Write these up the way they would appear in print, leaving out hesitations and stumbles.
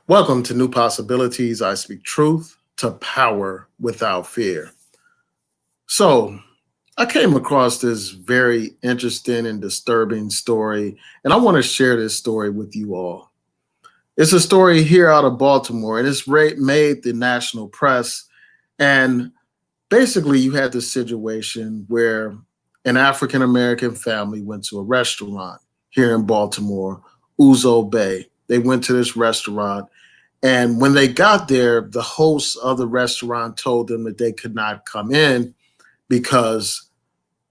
Welcome to New Possibilities. I speak truth to power without fear. So, I came across this very interesting and disturbing story, and I want to share this story with you all. It's a story here out of Baltimore, and made the national press. And basically, you had this situation where an African American family went to a restaurant here in Baltimore, Ouzo Bay. They went to this restaurant, and when they got there, the host of the restaurant told them that they could not come in because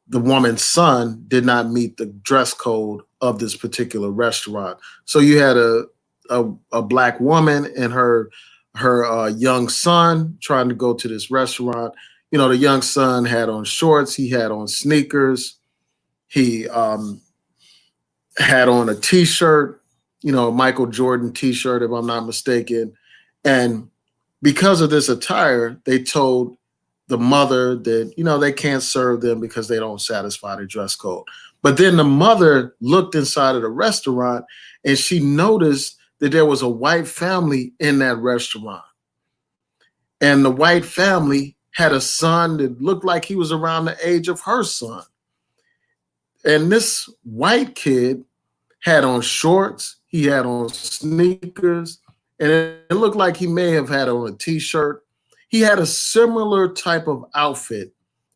the woman's son did not meet the dress code of this particular restaurant. So you had a black woman and her young son trying to go to this restaurant. You know, the young son had on shorts, he had on sneakers, he had on a t-shirt, you know, a Michael Jordan t-shirt, if I'm not mistaken. And because of this attire, they told the mother that, you know, they can't serve them because they don't satisfy the dress code. But then the mother looked inside of the restaurant and she noticed that there was a white family in that restaurant. And the white family had a son that looked like he was around the age of her son. And this white kid had on shorts, he had on sneakers, and it looked like he may have had on a t-shirt. He had a similar type of outfit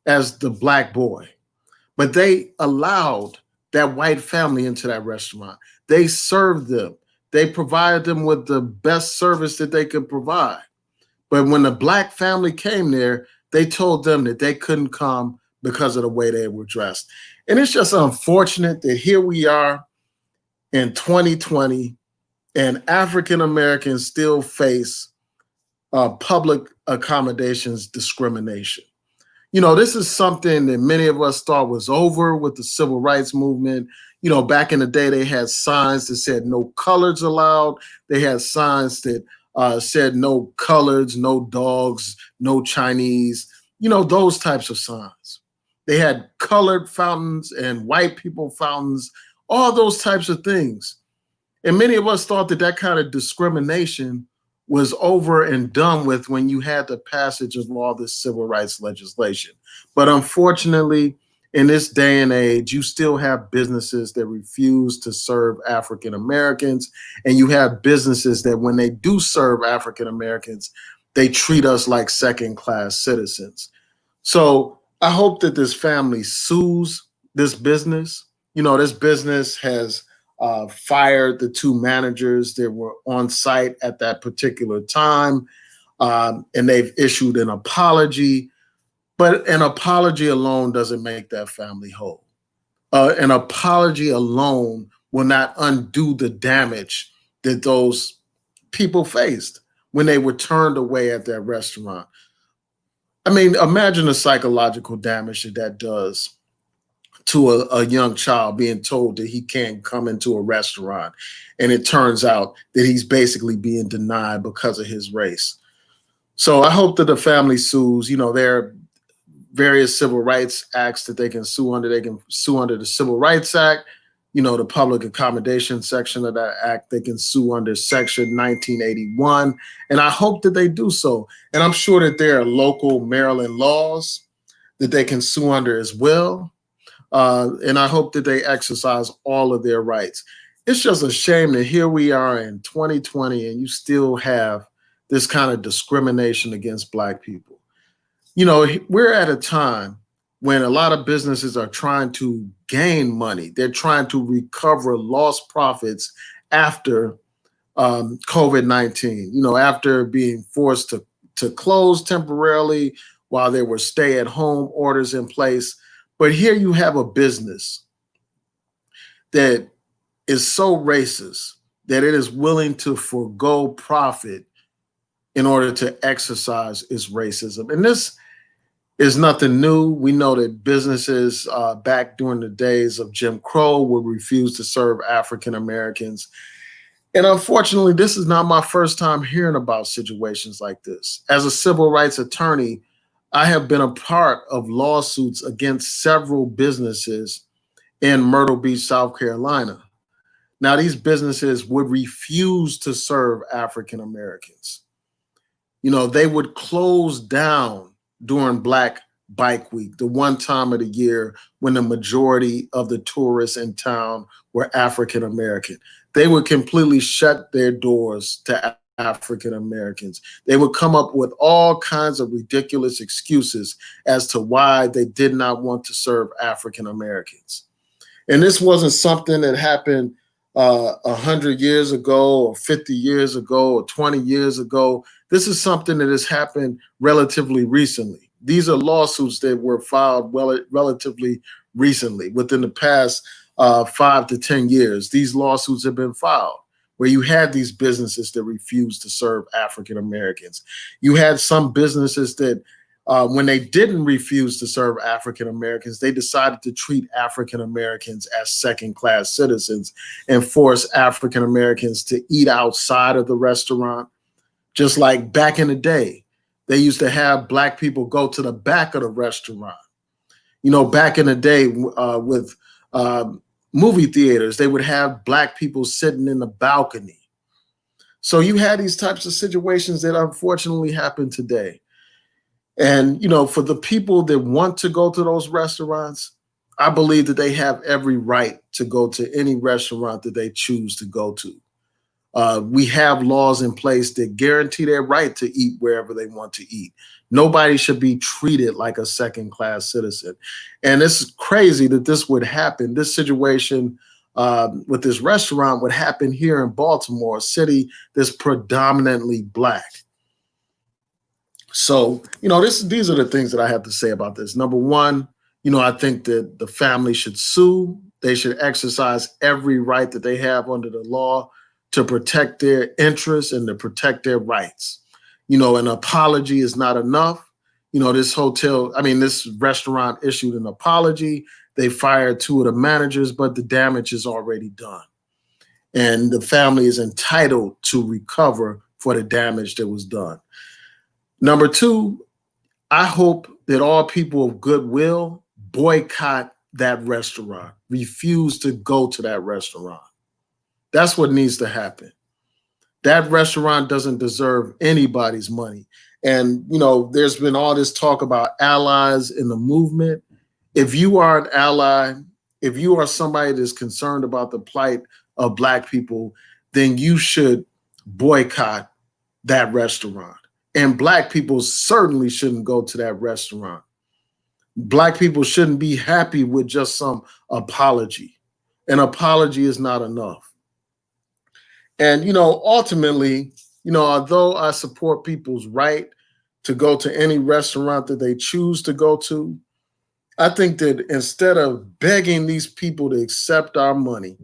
as the black boy, but they allowed that white family into that restaurant. They served them. They provided them with the best service that they could provide. But when the black family came there, they told them that they couldn't come because of the way they were dressed. And it's just unfortunate that here we are in 2020 and African Americans still face public accommodations discrimination. You know, this is something that many of us thought was over with the civil rights movement. You know, back in the day, they had signs that said no coloreds allowed. They had signs that said no coloreds, no dogs, no Chinese, you know, those types of signs. They had colored fountains and white people fountains, all those types of things. And many of us thought that that kind of discrimination was over and done with when you had the passage of all this civil rights legislation. But unfortunately, in this day and age, you still have businesses that refuse to serve African Americans. And you have businesses that when they do serve African Americans, they treat us like second class citizens. So I hope that this family sues this business. You know, this business has fired the two managers that were on site at that particular time, and they've issued an apology. But an apology alone doesn't make that family whole. An apology alone will not undo the damage that those people faced when they were turned away at that restaurant. I mean, imagine the psychological damage that that does to a young child being told that he can't come into a restaurant. And it turns out that he's basically being denied because of his race. So I hope that the family sues. You know, there are various civil rights acts that they can sue under. They can sue under the Civil Rights Act, you know, the public accommodation section of that act. They can sue under Section 1981. And I hope that they do so. And I'm sure that there are local Maryland laws that they can sue under as well. And I hope that they exercise all of their rights. It's just a shame that here we are in 2020 and you still have this kind of discrimination against Black people. You know, we're at a time when a lot of businesses are trying to gain money. They're trying to recover lost profits after COVID-19, you know, after being forced to close temporarily while there were stay at home orders in place. But here you have a business that is so racist that it is willing to forego profit in order to exercise its racism. And this is nothing new. We know that businesses back during the days of Jim Crow would refuse to serve African Americans. And unfortunately, this is not my first time hearing about situations like this. As a civil rights attorney, I have been a part of lawsuits against several businesses in Myrtle Beach, South Carolina. Now, these businesses would refuse to serve African Americans. They would close down during Black Bike Week, the one time of the year when the majority of the tourists in town were African American. They would completely shut their doors to African Americans. They would come up with all kinds of ridiculous excuses as to why they did not want to serve African Americans. And this wasn't something that happened 100 years ago or 50 years ago or 20 years ago. This is something that has happened relatively recently. These are lawsuits that were filed relatively recently, within the past 5 to 10 years. These lawsuits have been filed where you had these businesses that refused to serve African Americans. You had some businesses that when they didn't refuse to serve African Americans, they decided to treat African Americans as second class citizens and force African Americans to eat outside of the restaurant. Just like back in the day, they used to have Black people go to the back of the restaurant. Back in the day with movie theaters, they would have Black people sitting in the balcony. So you had these types of situations that unfortunately happen today. And, for the people that want to go to those restaurants, I believe that they have every right to go to any restaurant that they choose to go to. We have laws in place that guarantee their right to eat wherever they want to eat. Nobody should be treated like a second class citizen. And it's crazy that this would happen. This situation with this restaurant would happen here in Baltimore, a city that's predominantly Black. So, these are the things that I have to say about this. Number one, I think that the family should sue. They should exercise every right that they have under the law to protect their interests and to protect their rights. An apology is not enough. This restaurant issued an apology. They fired 2 of the managers, but the damage is already done. And the family is entitled to recover for the damage that was done. Number 2, I hope that all people of goodwill boycott that restaurant, refuse to go to that restaurant. That's what needs to happen. That restaurant doesn't deserve anybody's money. And, there's been all this talk about allies in the movement. If you are an ally, if you are somebody that's concerned about the plight of Black people, then you should boycott that restaurant. And Black people certainly shouldn't go to that restaurant. Black people shouldn't be happy with just some apology. An apology is not enough. And, ultimately, although I support people's right to go to any restaurant that they choose to go to, I think that instead of begging these people to accept our money,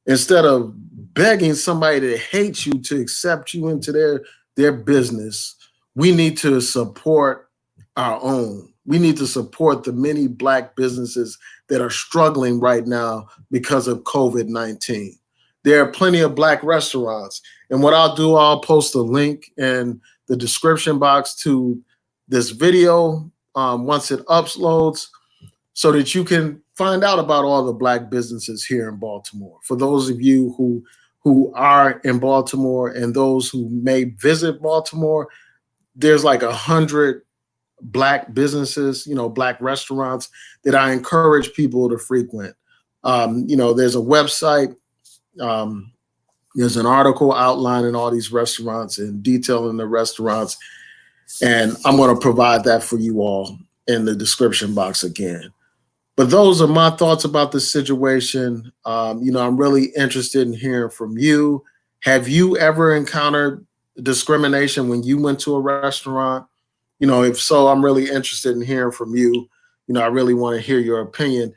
instead of begging somebody that hates you to accept you into their business, we need to support our own. We need to support the many Black businesses that are struggling right now because of COVID-19. There are plenty of Black restaurants. And what I'll do, I'll post a link in the description box to this video once it uploads so that you can find out about all the Black businesses here in Baltimore. For those of you who are in Baltimore and those who may visit Baltimore, there's like 100 Black businesses, Black restaurants that I encourage people to frequent. There's a website. There's an article outlining all these restaurants and detailing the restaurants. And I'm going to provide that for you all in the description box again. But those are my thoughts about this situation. I'm really interested in hearing from you. Have you ever encountered discrimination when you went to a restaurant? If so, I'm really interested in hearing from you. I really want to hear your opinion.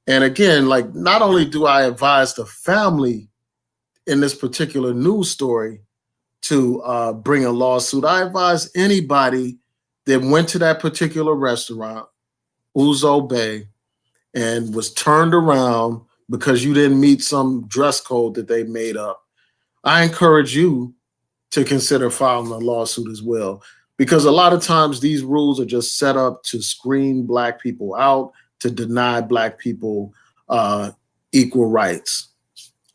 And again, not only do I advise the family in this particular news story to bring a lawsuit, I advise anybody that went to that particular restaurant, Ouzo Bay, and was turned around because you didn't meet some dress code that they made up. I encourage you to consider filing a lawsuit as well, because a lot of times these rules are just set up to screen Black people out, to deny Black people equal rights.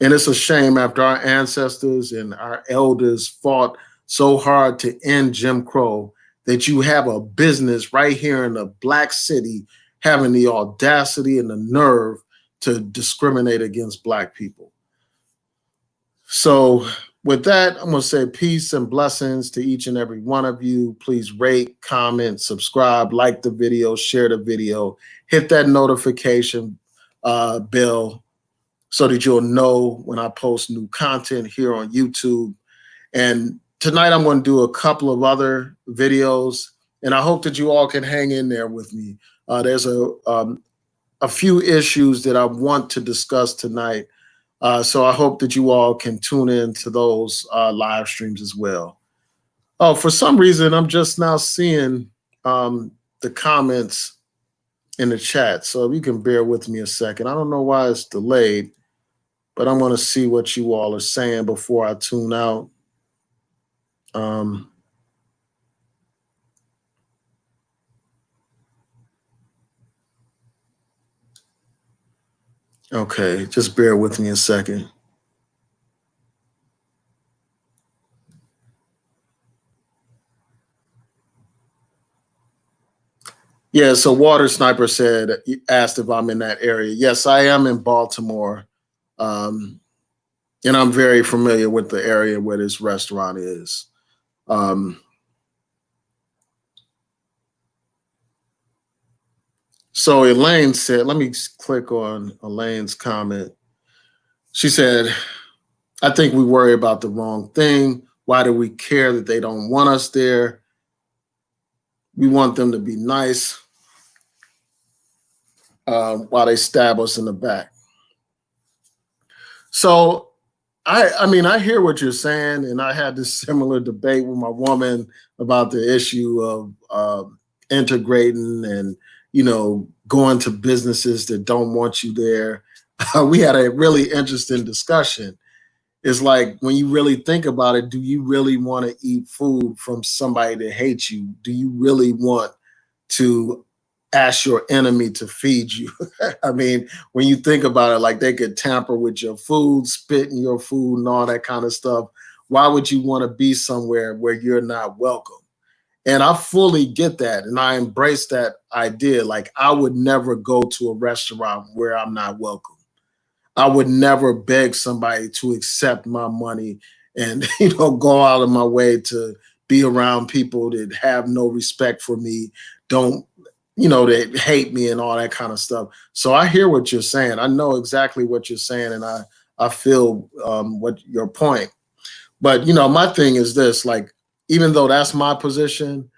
And it's a shame after our ancestors and our elders fought so hard to end Jim Crow that you have a business right here in a black city having the audacity and the nerve to discriminate against black people. So, with that, I'm going to say peace and blessings to each and every one of you. Please rate, comment, subscribe, like the video, share the video, hit that notification bell so that you'll know when I post new content here on YouTube. And tonight I'm going to do a couple of other videos, and I hope that you all can hang in there with me. There's a few issues that I want to discuss tonight. So I hope that you all can tune in to those live streams as well. Oh, for some reason, I'm just now seeing the comments in the chat. So if you can bear with me a second. I don't know why it's delayed, but I'm going to see what you all are saying before I tune out. Okay, just bear with me a second. Yeah, so Water Sniper asked if I'm in that area. Yes, I am in Baltimore. And I'm very familiar with the area where this restaurant is. So Elaine said, let me click on Elaine's comment. She said, I think we worry about the wrong thing. Why do we care that they don't want us there? We want them to be nice while they stab us in the back. So I mean, I hear what you're saying, and I had this similar debate with my woman about the issue of integrating and going to businesses that don't want you there. We had a really interesting discussion. It's like when you really think about it, do you really want to eat food from somebody that hates you? Do you really want to ask your enemy to feed you? I mean, when you think about it, like they could tamper with your food, spit in your food, and all that kind of stuff. Why would you want to be somewhere where you're not welcome? And I fully get that. And I embrace that idea. Like, I would never go to a restaurant where I'm not welcome. I would never beg somebody to accept my money and, go out of my way to be around people that have no respect for me, don't, that hate me and all that kind of stuff. So I hear what you're saying. I know exactly what you're saying. And I feel what your point. But, my thing is this, like, even though that's my position,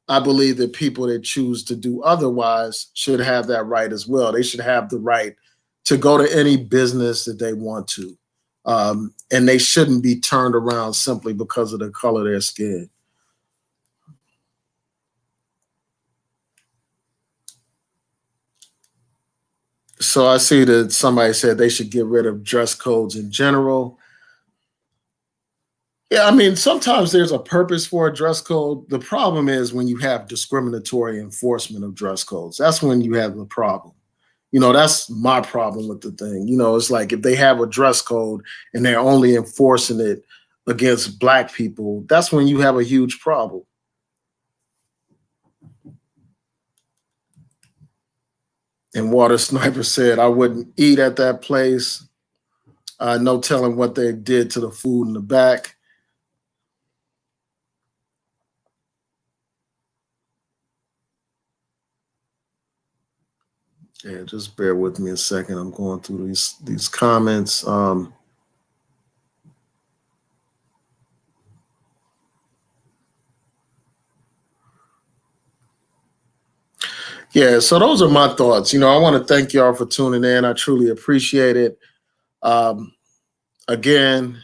I believe that people that choose to do otherwise should have that right as well. They should have the right to go to any business that they want to. And they shouldn't be turned around simply because of the color of their skin. So I see that somebody said they should get rid of dress codes in general. Yeah, I mean, sometimes there's a purpose for a dress code. The problem is when you have discriminatory enforcement of dress codes. That's when you have the problem. That's my problem with the thing. It's like if they have a dress code and they're only enforcing it against black people, that's when you have a huge problem. And Water Sniper said, I wouldn't eat at that place. No telling what they did to the food in the back. Yeah, just bear with me a second. I'm going through these comments. Yeah, so those are my thoughts. I want to thank y'all for tuning in. I truly appreciate it. Again,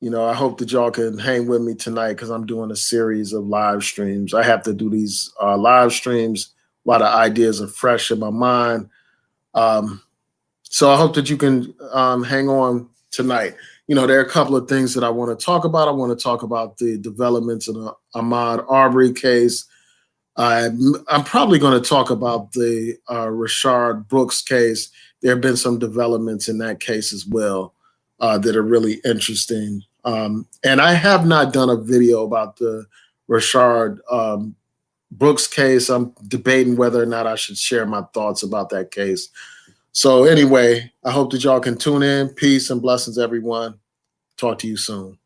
I hope that y'all can hang with me tonight because I'm doing a series of live streams. I have to do these live streams while the ideas are fresh in my mind. So I hope that you can hang on tonight. There are a couple of things that I want to talk about. I want to talk about the developments in the Ahmaud Arbery case. I'm probably going to talk about the Rayshard Brooks case. There have been some developments in that case as well. that are really interesting. And I have not done a video about the Rashard Brooks case. I'm debating whether or not I should share my thoughts about that case. So anyway, I hope that y'all can tune in. Peace and blessings, everyone. Talk to you soon.